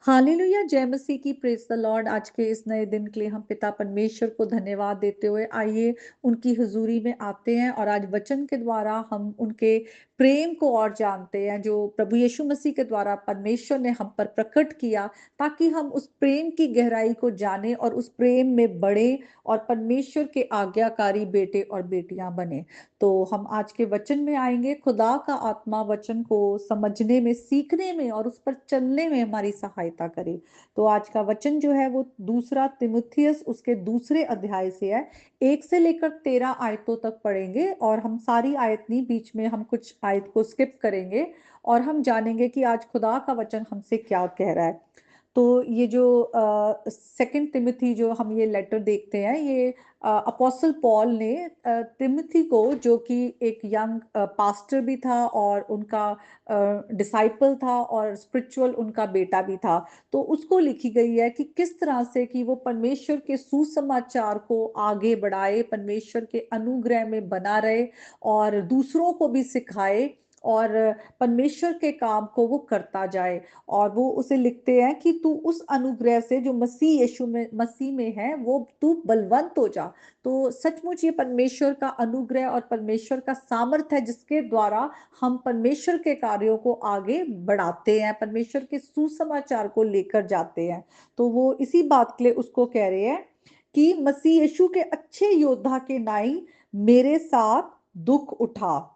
Hallelujah, जय मसीह की, praise the Lord. आज के इस नए दिन के लिए हम पिता परमेश्वर को धन्यवाद देते हुए आइए उनकी हुजूरी में आते हैं और आज वचन के द्वारा हम उनके प्रेम को और जानते हैं जो प्रभु यीशु मसीह के द्वारा परमेश्वर ने हम पर प्रकट किया, ताकि हम उस प्रेम की गहराई को जाने और उस प्रेम में बढ़े और परमेश्वर के आज्ञाकारी बेटे और बेटियां बने। तो हम आज के वचन में आएंगे। खुदा का आत्मा वचन को समझने में, सीखने में और उस पर चलने में हमारी सहायता करे। तो आज का वचन जो है वो दूसरा तिमुथियस उसके दूसरे अध्याय से है। 1 से लेकर 13 आयतों तक पढ़ेंगे और हम सारी आयत नहीं, बीच में हम कुछ आयत को स्किप करेंगे और हम जानेंगे कि आज खुदा का वचन हमसे क्या कह रहा है। तो ये जो सेकंड तिमोथी जो हम ये लेटर देखते हैं, ये अपोस्टल पॉल ने तिमोथी को, जो कि एक यंग पास्टर भी था और उनका डिसाइपल था और स्पिरिचुअल उनका बेटा भी था, तो उसको लिखी गई है कि किस तरह से कि वो परमेश्वर के सुसमाचार को आगे बढ़ाए, परमेश्वर के अनुग्रह में बना रहे और दूसरों को भी सिखाए और परमेश्वर के काम को वो करता जाए। और वो उसे लिखते हैं कि तू उस अनुग्रह से जो मसीह में है, वो तू बलवंत हो जा। तो सचमुच ये परमेश्वर का अनुग्रह और परमेश्वर का सामर्थ है जिसके द्वारा हम परमेश्वर के कार्यों को आगे बढ़ाते हैं, परमेश्वर के सुसमाचार को लेकर जाते हैं। तो वो इसी बात के लिए उसको कह रहे हैं कि मसीह यीशु के अच्छे योद्धा के नाई मेरे साथ दुख उठा।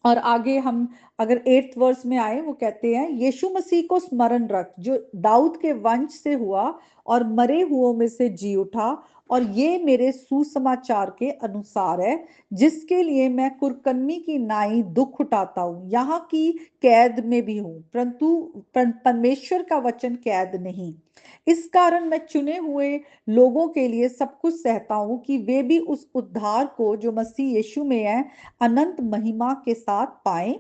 और आगे हम अगर 8th वर्स में आए, वो कहते हैं यीशु मसीह को स्मरण रख जो दाऊद के वंश से हुआ और मरे हुओं में से जी उठा, और ये मेरे सुसमाचार के अनुसार है जिसके लिए मैं कुरकन्नी की नाई दुख उठाता हूँ, यहाँ की कैद में भी हूँ, परंतु परमेश्वर का वचन कैद नहीं। इस कारण मैं चुने हुए लोगों के लिए सब कुछ सहता हूँ कि वे भी उस उद्धार को जो मसीह यीशु में है अनंत महिमा के साथ पाएं।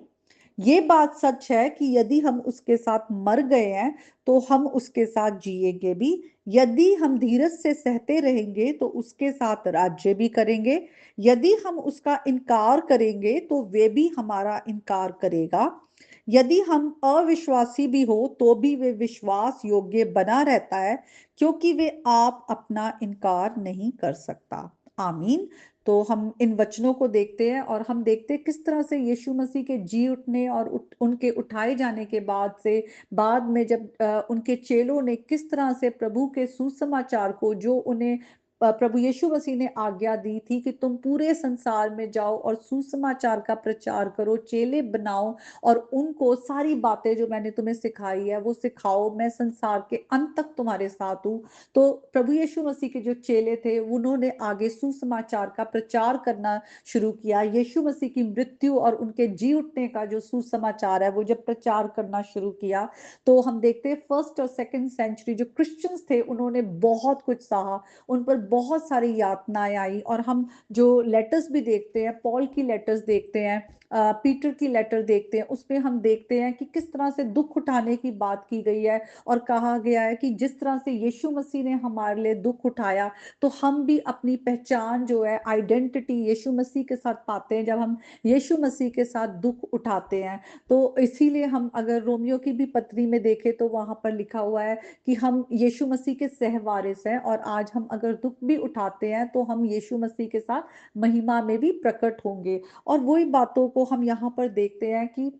ये बात सच है कि यदि हम उसके साथ मर गए हैं तो हम उसके साथ जिएंगे भी। यदि हम धीरज से सहते रहेंगे तो उसके साथ राज्य भी करेंगे। यदि हम उसका इनकार करेंगे तो वे भी हमारा इनकार करेगा। यदि हम अविश्वासी भी हो तो भी वे विश्वास योग्य बना रहता है, क्योंकि वे आप अपना इनकार नहीं कर सकता। आमीन। तो हम इन वचनों को देखते हैं और हम देखते हैं किस तरह से यीशु मसीह के जी उठने और उनके उठाए जाने के बाद से, बाद में जब उनके चेलों ने किस तरह से प्रभु के सुसमाचार को, जो उन्हें प्रभु यीशु मसीह ने आज्ञा दी थी कि तुम पूरे संसार में जाओ और सुसमाचार का प्रचार करो, चेले बनाओ और उनको सारी बातें जो मैंने तुम्हें सिखाई है वो सिखाओ, मैं संसार के अंत तक तुम्हारे साथ हूँ। तो प्रभु यीशु मसीह के जो चेले थे उन्होंने आगे सुसमाचार का प्रचार करना शुरू किया। यीशु मसीह की मृत्यु और उनके जी उठने का जो सुसमाचार है वो जब प्रचार करना शुरू किया, तो हम देखते हैं फर्स्ट और सेकंड सेंचुरी जो क्रिश्चियंस थे उन्होंने बहुत कुछ सहा, उन पर बहुत सारी यातनाएं आई। और हम जो लेटर्स भी देखते हैं, पॉल की लेटर्स देखते हैं, पीटर की लेटर देखते हैं, उसमें हम देखते हैं कि किस तरह से दुख उठाने की बात की गई है और कहा गया है कि जिस तरह से यीशु मसीह ने हमारे लिए दुख उठाया, तो हम भी अपनी पहचान जो है, आइडेंटिटी यीशु मसीह के साथ पाते हैं जब हम यीशु मसीह के साथ दुख उठाते हैं। तो इसीलिए हम अगर रोमियो की भी पत्री में देखें तो वहां पर लिखा हुआ है कि हम यीशु मसीह के सहवारिस हैं, और आज हम अगर दुख भी उठाते हैं तो हम यीशु मसीह के साथ महिमा में भी प्रकट होंगे। और वही बातों को हम यहाँ पर देखते हैं कि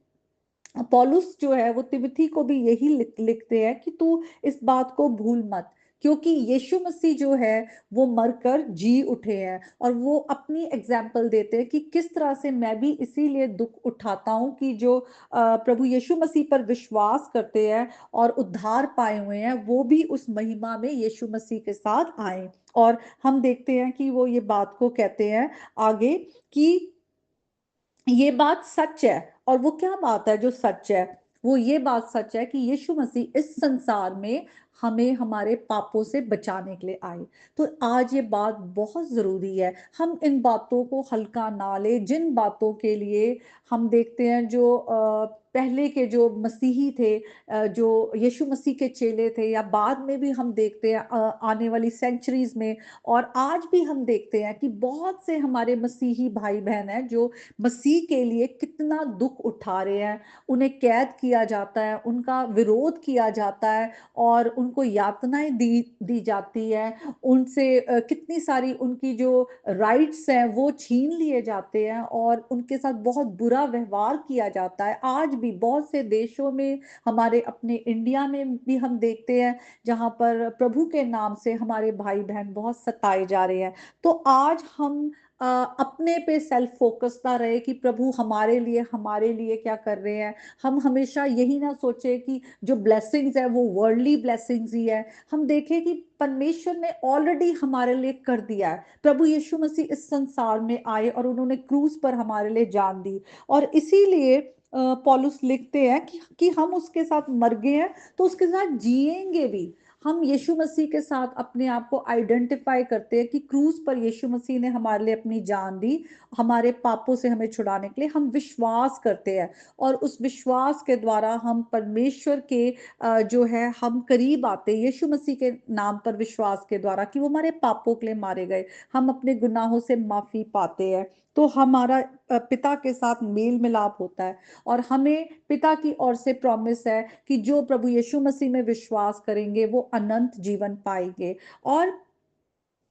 पौलुस जो है वो तिमोथी को भी यही लिखते हैं कि तू इस बात को भूल मत, क्योंकि यीशु मसीह जो है वो मरकर जी उठे हैं। और वो अपनी एग्जाम्पल देते हैं कि किस तरह से मैं भी इसीलिए दुख उठाता हूं कि जो प्रभु यीशु मसीह पर विश्वास करते हैं और उद्धार पाए हुए हैं वो भी उस महिमा में यीशु मसीह के साथ आए। और हम देखते हैं कि वो ये बात को कहते हैं आगे कि ये बात सच है। और वो क्या बात है जो सच है? वो ये बात सच है कि यीशु मसीह इस संसार में हमें हमारे पापों से बचाने के लिए आए। तो आज ये बात बहुत जरूरी है, हम इन बातों को हल्का ना ले। जिन बातों के लिए हम देखते हैं जो पहले के जो मसीही थे, जो यीशु मसीह के चेले थे, या बाद में भी हम देखते हैं आने वाली सेंचुरीज में, और आज भी हम देखते हैं कि बहुत से हमारे मसीही भाई बहन हैं जो मसीह के लिए कितना दुख उठा रहे हैं। उन्हें कैद किया जाता है, उनका विरोध किया जाता है, और उनको यातनाएं दी दी जाती है। उनसे कितनी सारी उनकी जो राइट्स हैं वो छीन लिए जाते हैं, और उनके साथ बहुत बुरा व्यवहार किया जाता है। आज भी बहुत से देशों में, हमारे अपने इंडिया में भी हम देखते हैं, जहां पर प्रभु के नाम से हमारे भाई बहन बहुत सताए जा रहे हैं। तो आज हम अपने पे सेल्फ फोकस ना रहे कि प्रभु हमारे लिए क्या कर रहे हैं। हम हमेशा यही ना सोचे कि जो ब्लेसिंग्स है वो वर्ल्डली ब्लेसिंग्स ही है। हम देखें कि परमेश्वर ने ऑलरेडी हमारे लिए कर दिया है। प्रभु यीशु मसीह इस संसार में आए और उन्होंने क्रूस पर हमारे लिए जान दी, और इसीलिए पौलुस लिखते हैं कि हम उसके साथ मर गए हैं तो उसके साथ जिएंगे भी। हम यीशु मसीह के साथ अपने आप को आइडेंटिफाई करते हैं कि क्रूस पर यीशु मसीह ने हमारे लिए अपनी जान दी, हमारे पापों से हमें छुड़ाने के लिए। हम विश्वास करते हैं, और उस विश्वास के द्वारा हम परमेश्वर के जो है हम करीब आते हैं, यीशु मसीह के नाम पर विश्वास के द्वारा कि वो हमारे पापों के लिए मारे गए, हम अपने गुनाहों से माफी पाते हैं। तो हमारा पिता के साथ मेल मिलाप होता है, और हमें पिता की ओर से प्रॉमिस है कि जो प्रभु यीशु मसीह में विश्वास करेंगे वो अनंत जीवन पाएंगे। और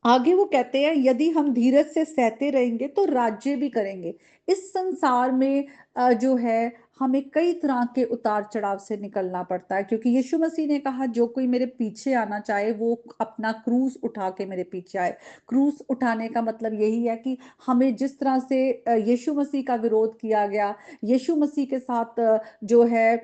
आगे वो कहते हैं, यदि हम धीरज से सहते रहेंगे तो राज्य भी करेंगे। इस संसार में जो है हमें कई तरह के उतार चढ़ाव से निकलना पड़ता है, क्योंकि यीशु मसीह ने कहा जो कोई मेरे पीछे आना चाहे वो अपना क्रूस उठा के मेरे पीछे आए। क्रूस उठाने का मतलब यही है कि हमें जिस तरह से यीशु मसीह का विरोध किया गया, यीशु मसीह के साथ जो है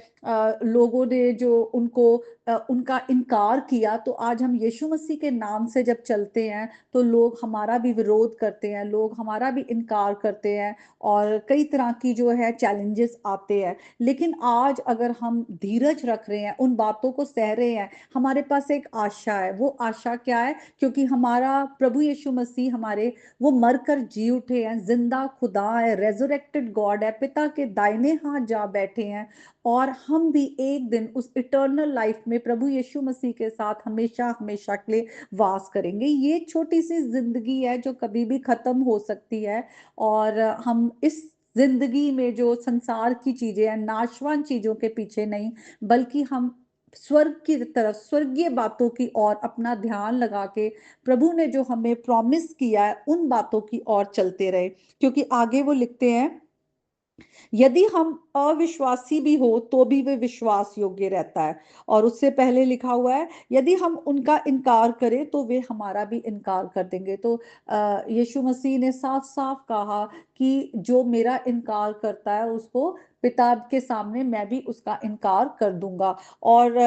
लोगों ने जो उनका इनकार किया, तो आज हम यीशु मसीह के नाम से जब चलते हैं तो लोग हमारा भी विरोध करते हैं, लोग हमारा भी इनकार करते हैं, और कई तरह की जो है चैलेंजेस आते हैं। लेकिन आज अगर हम धीरज रख रहे हैं, उन बातों को सह रहे हैं, हमारे पास एक आशा है। वो आशा क्या है? क्योंकि हमारा प्रभु यीशु मसीह हमारे, वो मरकर जी उठे हैं, जिंदा खुदा है, रेजरेक्टेड गॉड है, पिता के दाहिने हाथ जा बैठे हैं, और हम भी एक दिन उस इटर्नल लाइफ में प्रभु यीशु मसीह के साथ हमेशा हमेशा के लिए वास करेंगे। ये छोटी सी जिंदगी है जो कभी भी खत्म हो सकती है, और हम इस जिंदगी में जो संसार की चीजें हैं, नाशवान चीजों के पीछे नहीं, बल्कि हम स्वर्ग की तरफ, स्वर्गीय बातों की ओर अपना ध्यान लगा के प्रभु ने जो हमें प्रॉमिस किया है उन बातों की ओर चलते रहे। क्योंकि आगे वो लिखते हैं, यदि हम अविश्वासी भी हो तो भी वे विश्वास योग्य रहता है। और उससे पहले लिखा हुआ है, यदि हम उनका इनकार करें तो वे हमारा भी इनकार कर देंगे। तो यीशु मसीह ने साफ साफ कहा कि जो मेरा इनकार करता है उसको पिता के सामने मैं भी उसका इनकार कर दूंगा। और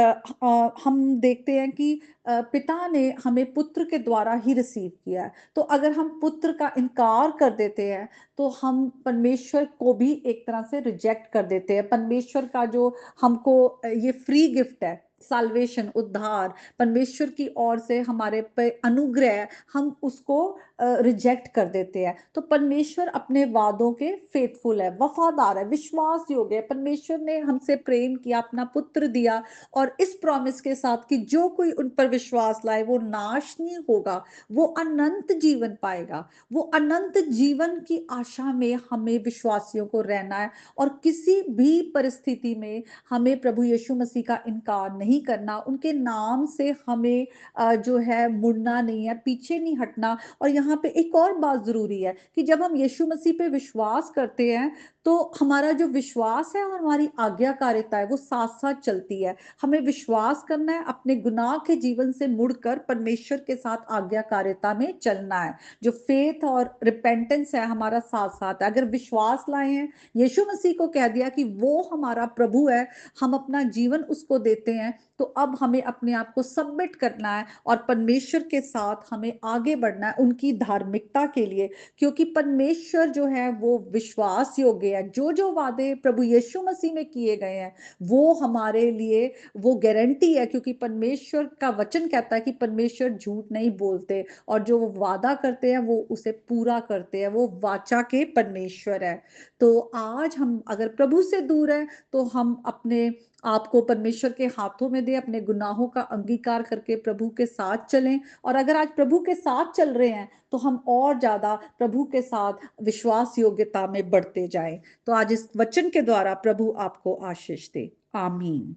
हम देखते हैं कि पिता ने हमें पुत्र के द्वारा ही रिसीव किया है। तो अगर हम पुत्र का इनकार कर देते हैं तो हम परमेश्वर को भी एक तरह से रिजेक्ट कर देते हैं। परमेश्वर का जो हमको ये फ्री गिफ्ट है, साल्वेशन, उद्धार, परमेश्वर की ओर से हमारे पे अनुग्रह, हम उसको रिजेक्ट कर देते हैं। तो परमेश्वर अपने वादों के फेथफुल है, वफादार है, विश्वास योग्य है। परमेश्वर ने हमसे प्रेम किया, अपना पुत्र दिया, और इस प्रॉमिस के साथ कि जो कोई उन पर विश्वास लाए वो नाश नहीं होगा, वो अनंत जीवन पाएगा। वो अनंत जीवन की आशा में हमें विश्वासियों को रहना है, और किसी भी परिस्थिति में हमें प्रभु यीशु मसीह का इनकार नहीं करना। उनके नाम से हमें जो है मुड़ना नहीं है, पीछे नहीं हटना। और यहाँ पे एक और बात जरूरी है कि जब हम यीशु मसीह पे विश्वास करते हैं तो हमारा जो विश्वास है और हमारी आज्ञाकारिता है वो साथ साथ चलती है। हमें विश्वास करना है, अपने गुनाह के जीवन से मुड़कर परमेश्वर के साथ आज्ञाकारिता में चलना है। जो फेथ और रिपेंटेंस है हमारा साथ साथ है। अगर विश्वास लाए हैं, यीशु मसीह को कह दिया कि वो हमारा प्रभु है, हम अपना जीवन उसको देते हैं, तो अब हमें अपने आप को सबमिट करना है और परमेश्वर के साथ हमें आगे बढ़ना है उनकी धार्मिकता के लिए। क्योंकि परमेश्वर जो है वो विश्वास योग्य हैं, जो वादे प्रभु यीशु मसीह में किए गए हैं, वो हमारे लिए वो गारंटी है, क्योंकि परमेश्वर का वचन कहता है कि परमेश्वर झूठ नहीं बोलते और जो वो वादा करते हैं वो उसे पूरा करते हैं, वो वाचा के परमेश्वर है। तो आज हम अगर प्रभु से दूर हैं, तो हम अपने आपको परमेश्वर के हाथों में दें, अपने गुनाहों का अंगीकार करके प्रभु के साथ चलें, और अगर आज प्रभु के साथ चल रहे हैं, तो हम और ज़्यादा प्रभु के साथ विश्वास योग्यता में बढ़ते जाएं। तो आज इस वचन के द्वारा प्रभु आपको आशीष दे। आमीन।